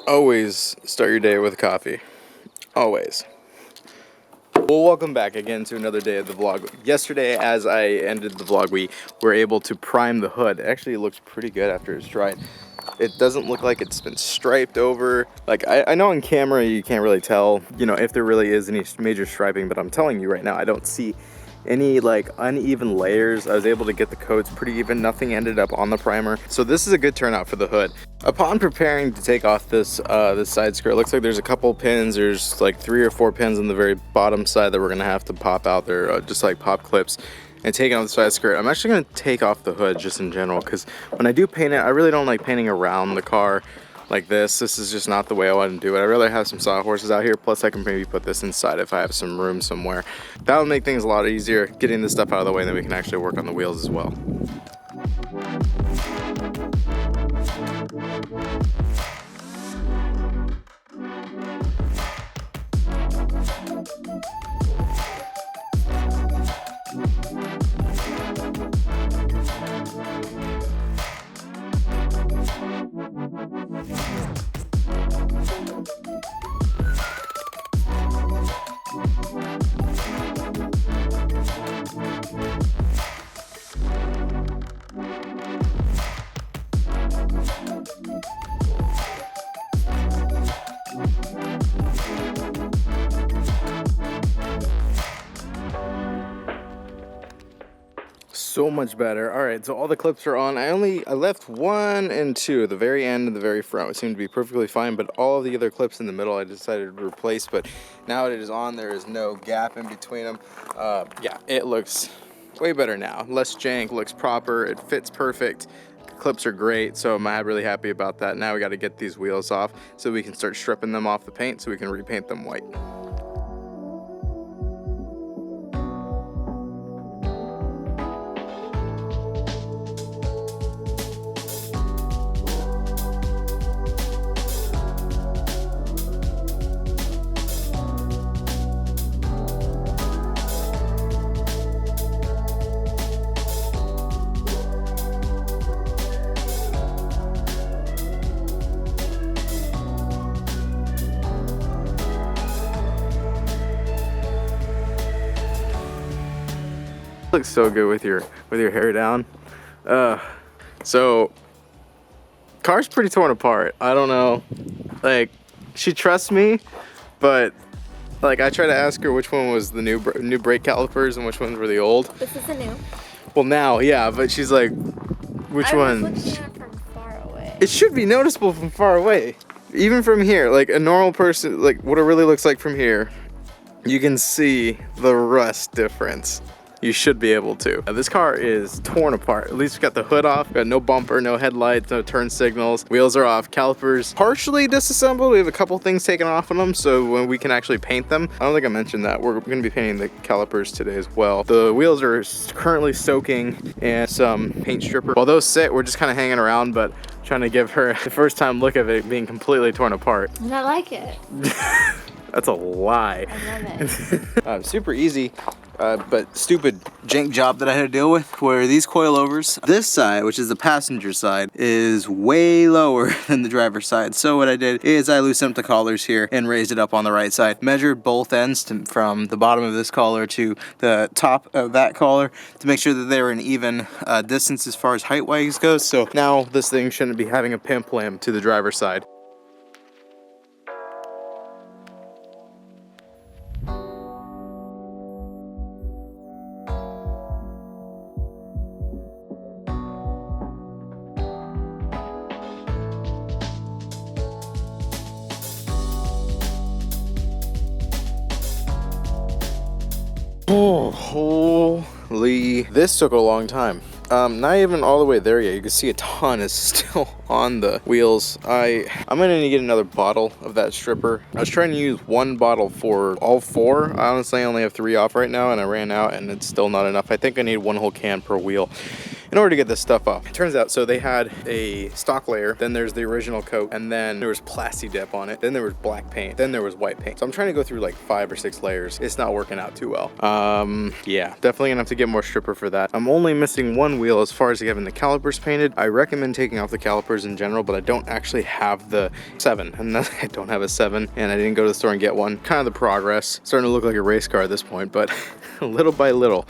Always start your day with coffee. Always. Well, welcome back again to another day of the vlog. Yesterday, as I ended the vlog, we were able to prime the hood. It actually looks pretty good after it's dried. It doesn't look like it's been striped over. Like, I know on camera you can't really tell, if there really is any major striping, but I'm telling you right now, I don't see any like uneven layers. I was able to get the coats pretty even. Nothing ended up on the primer. So this is a good turnout for the hood. Upon preparing to take off this this side skirt, it looks like there's a couple pins. There's like 3 or 4 pins on the very bottom side that we're gonna have to pop out. They're just like pop clips. And taking off the side skirt, I'm actually gonna take off the hood just in general, because when I do paint it, I really don't like painting around the car like this. This is just not the way I want to do it. I'd rather have some sawhorses out here, plus I can maybe put this inside if I have some room somewhere. That would make things a lot easier, getting this stuff out of the way, and then we can actually work on the wheels as well. So much better. All right, so all the clips are on. I left 1 and 2, the very end and the very front. It seemed to be perfectly fine, but all of the other clips in the middle I decided to replace. But now it is on, there is no gap in between them. Yeah, it looks way better now. Less jank, looks proper, it fits perfect. The clips are great, so I'm really happy about that. Now we got to get these wheels off so we can start stripping them off the paint so we can repaint them white. Looks so good with your hair down. So car's pretty torn apart. I don't know, like, she trusts me, but like I try to ask her which one was the new brake calipers and which ones were the old. This is the new. Well, now, yeah, but she's like, which one? I was looking at it from far away. It should be noticeable from far away, even from here. Like a normal person, like what it really looks like from here, you can see the rust difference. You should be able to. This car is torn apart. At least we got the hood off, got no bumper, no headlights, no turn signals. Wheels are off, calipers partially disassembled. We have a couple things taken off on them, so when we can actually paint them. I don't think I mentioned that. We're gonna be painting the calipers today as well. The wheels are currently soaking in some paint stripper. While those sit, we're just kind of hanging around, but trying to give her the first time look of it being completely torn apart. And I like it. That's a lie. I love it. Super easy. But stupid jank job that I had to deal with, where these coilovers, this side, which is the passenger side, is way lower than the driver's side. So what I did is I loosened up the collars here and raised it up on the right side. Measured both ends from the bottom of this collar to the top of that collar to make sure that they were an even distance as far as height-wise goes. So now this thing shouldn't be having a pimp lamp to the driver's side. Oh, holy, this took a long time. Not even all the way there yet. You can see a ton is still on the wheels. I'm gonna need to get another bottle of that stripper. I was trying to use 1 bottle for all 4. I honestly only have 3 off right now, and I ran out, and it's still not enough. I think I need 1 whole can per wheel. in order to get this stuff off. It turns out, so they had a stock layer, then there's the original coat, and then there was Plasti Dip on it, then there was black paint, then there was white paint. So I'm trying to go through like 5 or 6 layers. It's not working out too well. Yeah, definitely gonna have to get more stripper for that. I'm only missing one wheel as far as having the calipers painted. I recommend taking off the calipers in general, but I don't actually have the 7, and I don't have a 7, and I didn't go to the store and get one. Kind of the progress. Starting to look like a race car at this point, but little by little.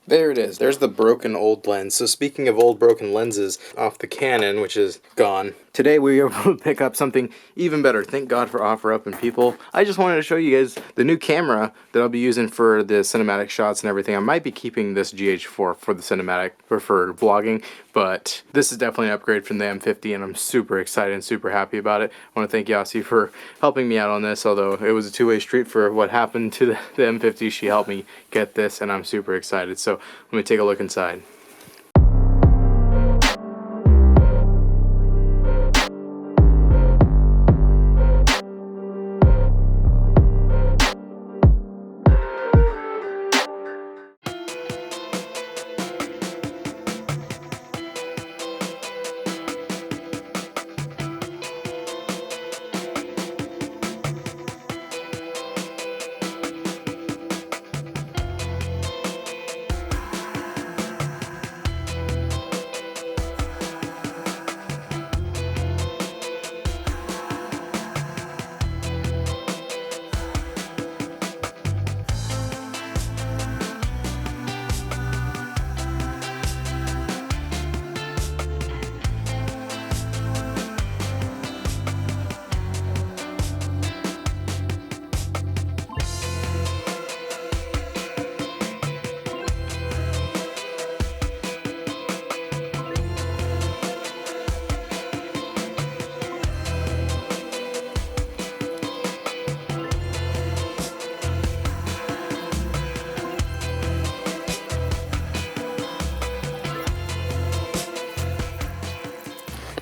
There it is. There's the broken old lens. So speaking of old broken lenses off the Canon, which is gone, today we were able to pick up something even better. Thank God for OfferUp and people. I just wanted to show you guys the new camera that I'll be using for the cinematic shots and everything. I might be keeping this GH4 for the cinematic or for vlogging, but this is definitely an upgrade from the M50 and I'm super excited and super happy about it. I want to thank Yasi for helping me out on this, although it was a two-way street for what happened to the M50. She helped me get this and I'm super excited. So let me take a look inside.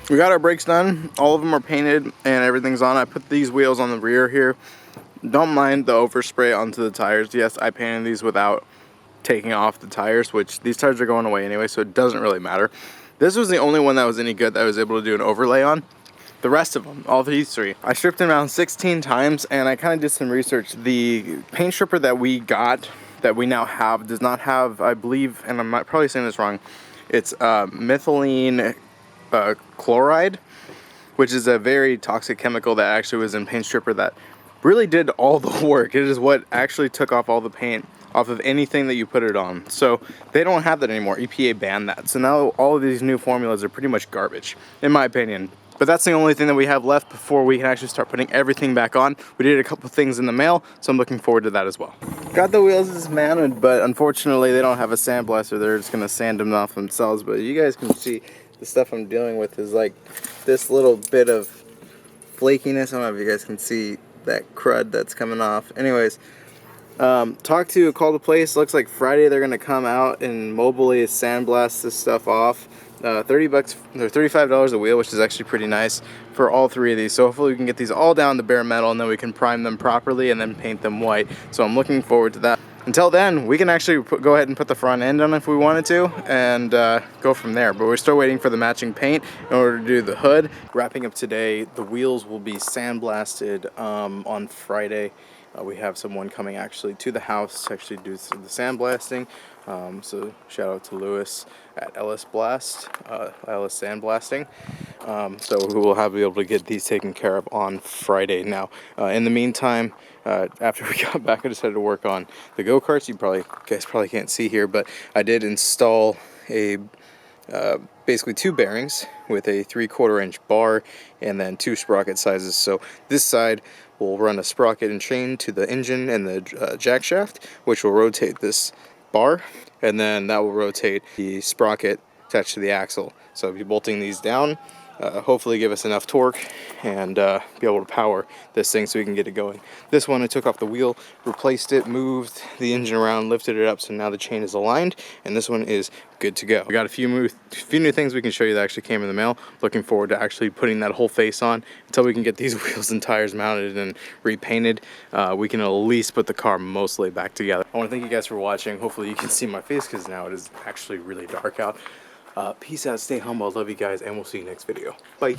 We got our brakes done. All of them are painted and everything's on. I put these wheels on the rear here. Don't mind the overspray onto the tires. Yes, I painted these without taking off the tires, which these tires are going away anyway, so it doesn't really matter. This was the only one that was any good that I was able to do an overlay on. The rest of them, all these 3, I stripped them around 16 times and I kind of did some research. The paint stripper that we got, that we now have, does not have, I believe, and I'm probably saying this wrong, it's methylene chloride, which is a very toxic chemical that actually was in paint stripper that really did all the work. It is what actually took off all the paint off of anything that you put it on. So they don't have that anymore. EPA banned that. So now all of these new formulas are pretty much garbage, in my opinion. But that's the only thing that we have left before we can actually start putting everything back on. We did a couple things in the mail, so I'm looking forward to that as well. Got the wheels dismounted, but unfortunately they don't have a sandblaster. They're just gonna sand them off themselves. But you guys can see the stuff I'm dealing with is like this little bit of flakiness. I don't know if you guys can see that crud that's coming off. Anyways, call the place. Looks like Friday they're gonna come out and mobilely sandblast this stuff off. 30 bucks or $35 a wheel, which is actually pretty nice for all 3 of these. So hopefully we can get these all down to bare metal and then we can prime them properly and then paint them white. So I'm looking forward to that. Until then, we can actually go ahead and put the front end on if we wanted to and go from there. But we're still waiting for the matching paint in order to do the hood. Wrapping up today, the wheels will be sandblasted on Friday. We have someone coming actually to the house to actually do the sandblasting. So shout out to Lewis at Ellis Sandblasting. So we will be able to get these taken care of on Friday. Now, in the meantime, after we got back, I decided to work on the go-karts. You guys probably can't see here, but I did install a basically 2 bearings with a 3/4 inch bar and then 2 sprocket sizes. So this side will run a sprocket and chain to the engine and the jack shaft, which will rotate this bar, and then that will rotate the sprocket attached to the axle. So I'll be bolting these down hopefully give us enough torque and be able to power this thing so we can get it going. This one I took off the wheel, replaced it, moved the engine around, lifted it up, so now the chain is aligned, and this one is good to go. We got a few new things we can show you that actually came in the mail. Looking forward to actually putting that whole face on. Until we can get these wheels and tires mounted and repainted, we can at least put the car mostly back together. I want to thank you guys for watching. Hopefully you can see my face because now it is actually really dark out. Peace out, stay humble, I love you guys, and we'll see you next video. Bye.